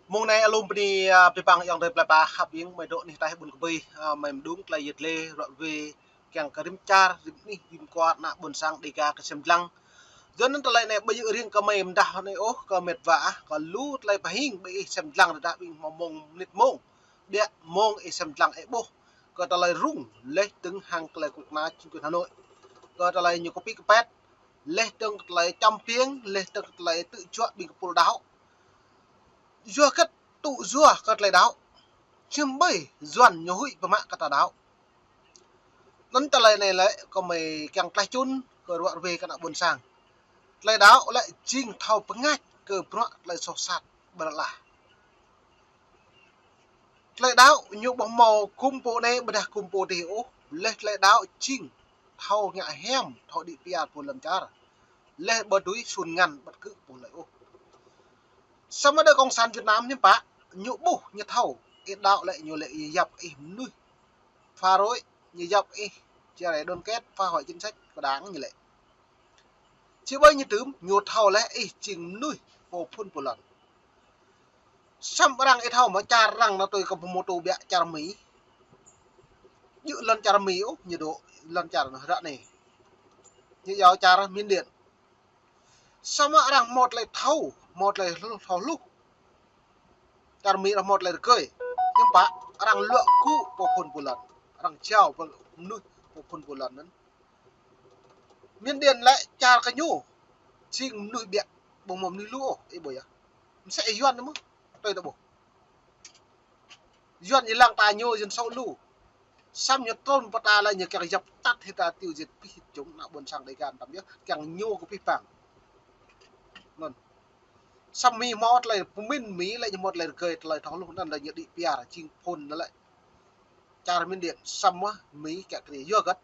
mong này alum đi bị bằng yang dari pelapa hab yang mai dok ni tai bun kebi mai mdung klai yet le rot we kyang karim char ni dim kwat na bun sang dega ke semlang dân nó lại này bây giờ riêng cái mềm đào này ô cái mệt vả cái lú lại phải hình bị xem lăng đã bị mông nít mông địa mông ấy xem lăng ấy bố cái ta lại rung lấy từng hàng lại cục ná chính quyền Hà Nội cái ta lại nhiều copy pet lấy từng lại trăm tiếng lấy từng lại tự chọn bị cái đáo dưa cất tụ dưa cất lại đáo chim bay doan nhiều hụi và mạng cái đáo lần ta lại này lại có mày càng tay chun cái đoạn về cái nào buồn sang lại đáo lại chinh thao pengat ke pro lại sosat berlah lại đáo nyu bóng màu kumpo này beda kumpo dio lại đáo chinh thao ngạ hem thao đi piat pun lam char le berdui sun ngan bất cứ pun lại ô sama ada Cộng sản Việt Nam nhé pak nyu bu như thao ít đạo lại nyu lại dập im nuôi pha rối như dập chia lại đơn kết pha hỏi chính sách có đáng như lệ chứ bây như tướm nhột thầu lẽ chỉnh nuôi bộ phun một lần xăm răng thầu mà cha răng nó tôi có một tô bẹ cha mỹ dự lần cha mỹ nhiệt độ lần cha nó ra này như giáo cha miên điện xăm răng một lại thầu lúc cha mỹ là một lại cười nhưng bạn răng lựa cũ bộ phun một lần răng treo và nuôi bộ phun một lần nữa miên điện lại cha cái nhũ chỉnh nuôi bẹ bông mồm nuôi lũ ấy bởi sẽ doan đúng không tôi đã bộ doan như lang ta nhô dân sau lũ xăm như tôn và ta là như càng dập tắt thì ta tiêu diệt bị chúng nào buồn sang đấy gan tạm nhớ càng nhô của bị phẳng luôn xăm mi mót lại min mí lại như một lời cười lời tháo luônนั่นlà những địa bia chinh phun nó lại cha miên điện xăm á mí cả cái dưa gật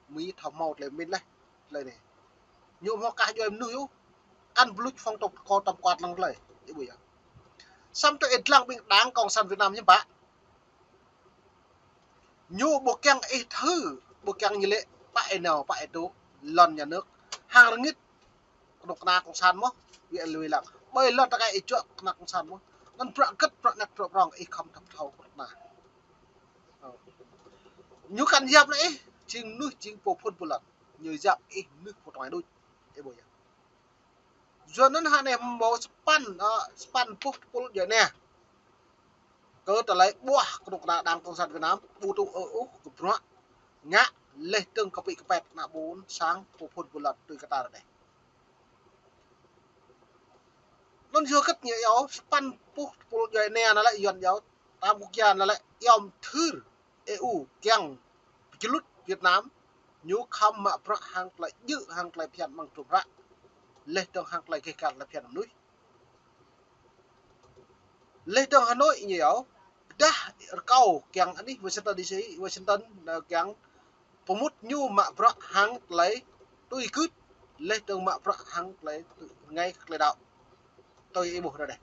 mí tháo màu lại min này lời này nhô hoa cá cho em nuôi ăn bluch phong tục co tầm quạt lăng lời cái buổi xăm tôi ít lăng bị đáng Cộng sản Việt Nam nhé bạn nhu bộ keng thứ bộ keng như lệ bại nào bại tú lần nhà nước hàng là nghít độc na Cộng sản mất bị lùi lặng bởi lần ta cái chuyện na Cộng sản mất nên prạng cất prạng nát prạng rong không thập thầu na nhu cần dập đấy chính nuôi chính bộ phun một lần như dập nuôi một ngoài đôi cái buổi giờ nó hàng này bộ span pul giờ nè cơ trở lại bua độc na đang Cộng sản Việt Nam bù tụ ở úc của nó ngã lên từng copy pet na 4 sáng bộ phun một lần từ Qatar này nó chưa cất nhiều yếu span pul giờ nè nó lại dọn yếu tam quốc gia nó lại yom thư EU keng chlut Việt Nam nhú khăm mà pra hàng lại dự hàng lại phiền bằng trục ra lên từng hàng lại cái cạn là phiền núi lên từng Hà Nội nhiều dah kau keng ani Washington DC Washington keng pemut nyu mà pra hàng lại tôi cứ lên từng mà pra hàng lại ngay lại đạo tôi ibu ra đây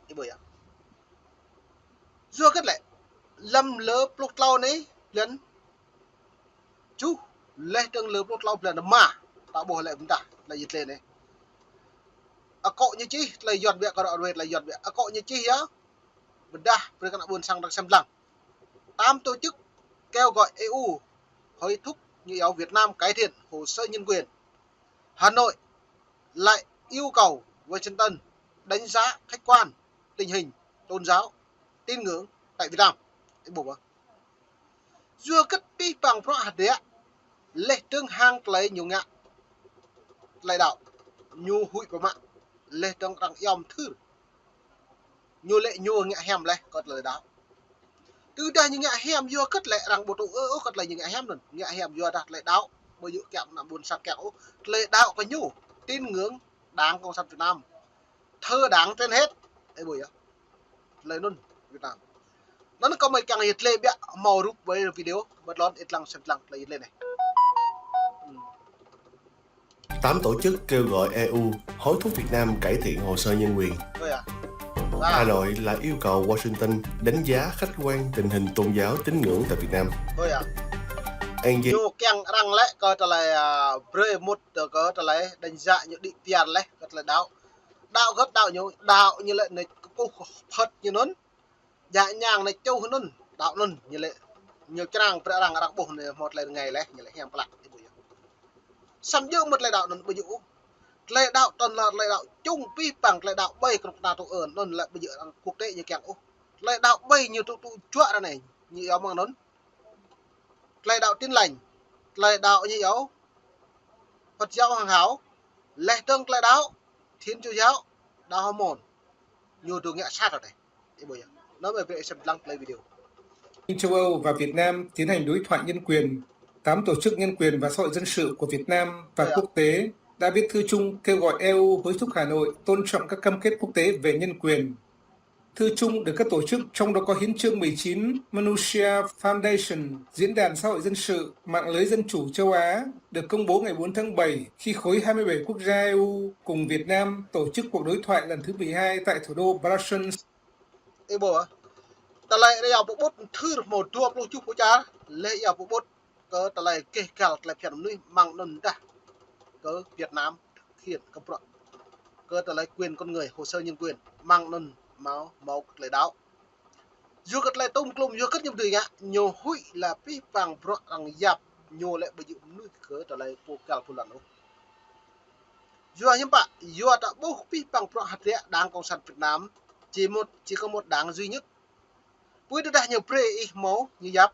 ibu ya dưa cất lại lâm lỡ plot lau này lần chú lên từng lỡ plot lau lần mà tạo bộ lại chúng ta là dịch lên này cọ như chi là giọt vẹt còn đợi là giọt vẹt cọ như chi á mình đa với các bạn buôn sang đang xem lăng tám tổ chức kêu gọi EU hối thúc như giáo Việt Nam cải thiện hồ sơ nhân quyền. Hà Nội lại yêu cầu Washington đánh giá khách quan tình hình tôn giáo tín ngưỡng tại Việt Nam. Bộ dưa cất pi bằng pro hạt đĩa lệ trương hang lấy nhiều ngạ lại đạo nhu hụi của mạng lệ trương rằng yom thư nhu lệ nhu ngạ hem này còn lời đạo từ đây những ngạ hem dưa cất lệ rằng bộ tụ cất lại những ngạ hem rồi ngạ hem dưa đặt lệ đạo bây giờ kẹo là buồn sạc kẹo lệ đạo có nhu tín ngưỡng đáng Cộng sản Việt Nam thơ đáng trên hết ấy buổi lời luôn Việt Nam nó có mấy càng hiệt lệ bẹ màu rút với video bật lon ít lăng xem lăng là hiệt lệ này 8 tổ chức kêu gọi EU hối thúc Việt Nam cải thiện hồ sơ nhân quyền. Hà Nội lại yêu cầu Washington đánh giá khách quan tình hình tôn giáo tín ngưỡng tại Việt Nam. Anh gì? Dù keng răng lẽ có trở lại bơi một có trở lại đánh giá những định tiền lẽ có trở lại đáo đạo gấp đạo như lệ này cô phật như nón dạ nhàng này châu nón đạo nón như lệ nhiều cái răng phải răng răng bồn này một lần ngày lẽ như lệ hem plak xăm dương một lệ đạo nón bây giờ lệ đạo toàn là lệ đạo chung pi bằng lệ đạo bay trong nào tụ ơn nón lệ bây giờ quốc tế như kẹo lệ đạo bay như tụ chua ra này như áo mang nón lệ đạo tin lành lệ đạo như áo Phật giáo hàng hảo lệ tương lệ đạo Thiên Chúa giáo đạo Hồng Môn nhiều từ nghĩa sát rồi này thì bây giờ nói về xem lăng play video. Châu Âu và Việt Nam tiến hành đối thoại nhân quyền. 8 tổ chức nhân quyền và xã hội dân sự của Việt Nam và quốc tế đã viết thư chung kêu gọi EU hối thúc Hà Nội tôn trọng các cam kết quốc tế về nhân quyền. Thư chung được các tổ chức trong đó có Hiến chương 19, Manusia Foundation, Diễn đàn Xã hội Dân sự, Mạng lưới Dân chủ châu Á, được công bố ngày 4 tháng 7 khi khối 27 quốc gia EU cùng Việt Nam tổ chức cuộc đối thoại lần thứ 12 tại thủ đô Brussels. Ta lại đây học bút thư một tua luôn chút của cha lệ học bút có ta lại kể cả lại phiền nuôi mang nôn ta có Việt Nam hiện cấp rõ có ta lại quyền con người hồ sơ nhân quyền mang nôn máu lại đáo dù cất lại tung klum dù cất nhầm từ nhá nhiều hụi là pi bằng rõ rằng dạp nhiều lại bây giờ nuôi có ta lại po cả phụ lần dù anh bạn dù đã bố pi bằng rõ hạt rẻ đảng cộng sản Việt Nam chỉ có một đảng duy nhất với đã nhiều pre máu như giáp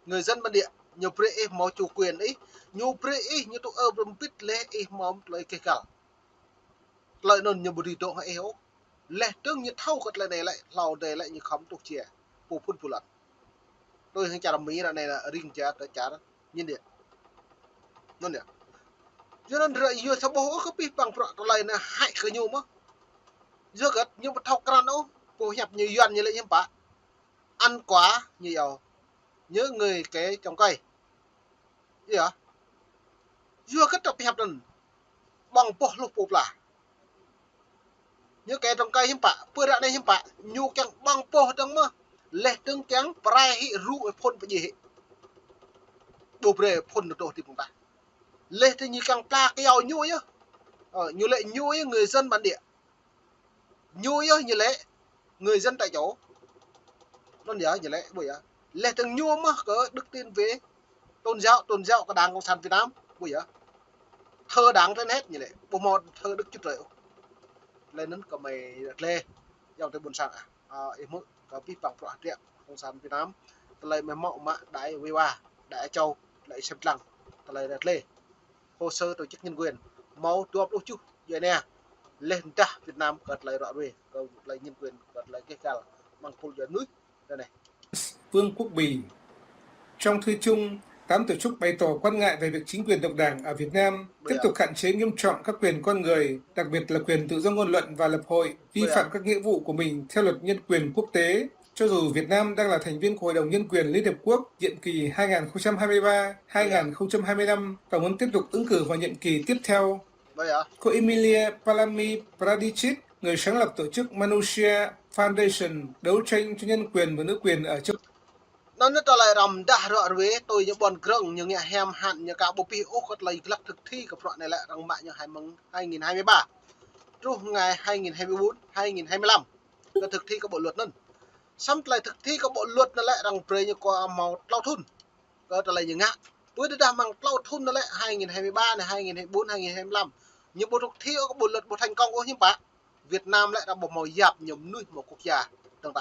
người dân bản địa nhiều pre máu chủ quyền ấy nhiều pre như tụ Olympic lễ máu lấy cái cả lợi nôn nhiều bùi độ hay yếu lẽ tương như thâu cất lại này lại lào đề lại như khóm tục chè phù phun phù lật tôi hình chả làm mỹ là này là ring chả tới chả nhiên điện nên nè cho nên rồi vừa sao bố có biết bằng pro lại là hại khởi nhiều mà vừa cất nhưng mà thâu cran đâu phù nhập như doan như lại như bạn ăn quá nhiều nhớ người cái trồng cây gì hả vừa kết tập hẹp đần bằng bộ lục bộ là nhớ cái trồng cây hiếm bạ bữa đã đây hiếm bạ nhu chẳng bằng bộ trồng mà lệ tương trắng prai hi ru phun cái gì đồ bề phun được đồ thì chúng ta lệ thì như càng pla cái ao nhu nhá như lệ nhu người dân bản địa nhu như lệ người dân tại chỗ nó nhớ như lệ bởi lệ từng nhu mà có đức tin về tôn giáo của đảng cộng sản Việt Nam bây giờ thơ đáng trên hết như lệ bộ môn thơ đức chút rượu lên đến có mày lê dòng tới buồn sạc em mức có biết bằng rõ ràng cộng sản Việt Nam lấy mày mạo mạ đại V3 đại châu lại xem lăng lấy đặt lê hồ sơ tổ chức nhân quyền máu tuộc đôi chút vậy nè lên ta Việt Nam cật lại rõ về cầu lấy nhân quyền cật lại cái cả bằng phun giờ núi đây này. Vương Quốc Bỉ. Trong thư chung, 8 tổ chức bày tỏ quan ngại về việc chính quyền độc đảng ở Việt Nam tiếp tục hạn chế nghiêm trọng các quyền con người, đặc biệt là quyền tự do ngôn luận và lập hội, vi phạm các nghĩa vụ của mình theo luật nhân quyền quốc tế. Cho dù Việt Nam đang là thành viên của Hội đồng Nhân quyền Liên Hợp Quốc nhiệm kỳ 2023-2025 và muốn tiếp tục ứng cử vào nhiệm kỳ tiếp theo. Cô Emilia Palami Pradicic, người sáng lập tổ chức Manusia Foundation, đấu tranh cho nhân quyền và nữ quyền ở châu nó rất là rầm đã rõ với tôi những bọn grông những nhà hem hạn những cả bộ pi ốc có lấy lắc thực thi của bọn này lại rằng mạng như 2023 rồi ngày 2024 2025 có thực thi các bộ luật nên xong lại thực thi các bộ luật nó lại rằng pre như qua màu lau thun có lại những ngã với đã mang lau thun nó lại 2023 này 2024 2025 những bộ thực thi các bộ luật bộ thành công của những bạn Việt Nam lại là bộ màu dạp nhầm nuôi một quốc gia tương tự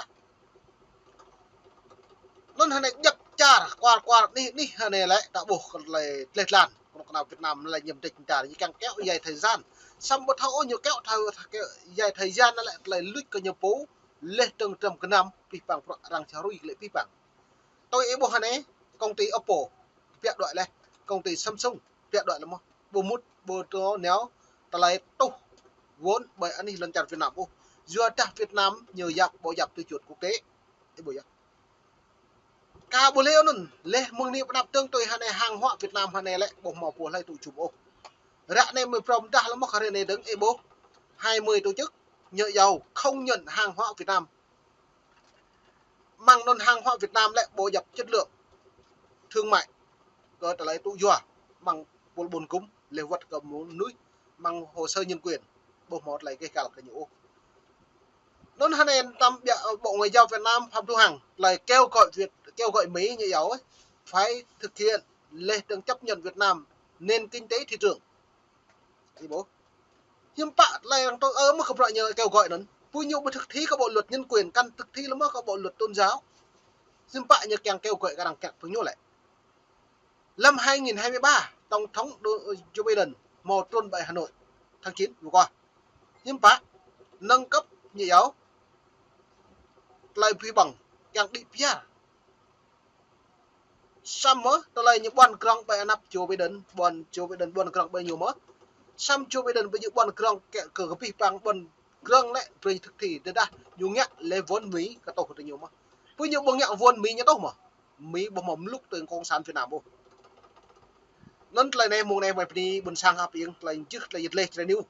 nên này nhập cha qua đi này lại tạo bộ lại lệch làn còn nào Việt Nam lại nhầm tịch trả như càng kéo dài thời gian xong một thao nhiều kéo dài thời gian nó lại lùi cái nhập bố lên từng trầm cái năm bị bằng rằng cháu rồi lại bị bằng tôi ấy bộ này công ty Oppo việc đợi này công ty Samsung việc đợi là một bộ mút bộ đó nếu ta lại tu vốn bởi anh lần chặt Việt Nam ô do ta Việt Nam nhiều dạp bộ dạp tiêu chuẩn quốc tế cái bộ cả bộ leo nè lê mừng niệm đạp tương tôi hàng này hàng hóa Việt Nam hàng này lại bộ mỏ của lại tụ chụp ô rạ này mình from đã là mắc hàng này đứng bố 20 tổ chức nhựa dầu không nhận hàng hóa Việt Nam mang non hàng hóa Việt Nam lại bộ dập chất lượng thương mại có lại tụ dọa bằng buồn cúng lều vật cầm núi mang hồ sơ nhân quyền bộ một lại cái cả cái nhũ nó hắn em tâm bộ ngoại giao Việt Nam Phạm Thu Hằng lại kêu gọi Mỹ như giáo ấy phải thực hiện lệ đường chấp nhận Việt Nam nền kinh tế thị trường thì bố nhưng bạn lại tôi mà không rõ nhờ kêu gọi nó vui nhiều mà thực thi các bộ luật nhân quyền căn thực thi lắm các bộ luật tôn giáo nhưng bạn như càng kêu gọi các đảng kẹt với nhau lại năm 2023 tổng thống Joe Biden một tuần tại Hà Nội tháng 9 vừa qua nhưng bạn nâng cấp nhà giáo lại vì bằng càng đi phía Sam mớ tôi lại những bọn krong bài nắp Joe Biden bọn krong bao nhiêu mớ Sam Joe Biden bây giờ bọn krong kẹt cờ cái bằng bọn krong lại về thực thi đến đây dùng nhẹ lấy vốn Mỹ cái tổ của nhiều mớ với nhiều bằng nhẹ vốn Mỹ nhá đâu mà Mỹ bằng mầm lúc từ con sản Việt Nam bộ nên lại này mùa này mà đi buồn sang hấp yên lại trước lại dịch lệ lại níu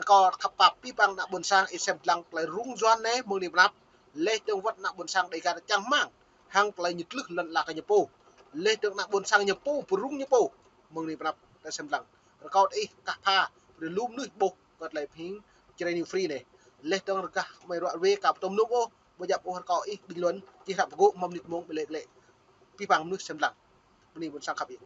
có khắp bạp pi bằng nạp buồn sang xem lăng lại rung doan này mùa này nạp lệ tương vật nạp buồn sang đây cả chẳng mang hàng lại nhật lực lần là cái nhập po lệ tương nạp buồn sang nhập po rung nhập po mùa này nạp ta xem lăng có đi cả pha rồi lúm nước bộ còn lại phím chơi new free này lệ tương cả mày loại về cả tôm nước ô bây giờ po có ý bình luận chỉ làm gỗ mầm nịt mông lệ pi bằng nước xem lăng mùa này buồn sang khắp yên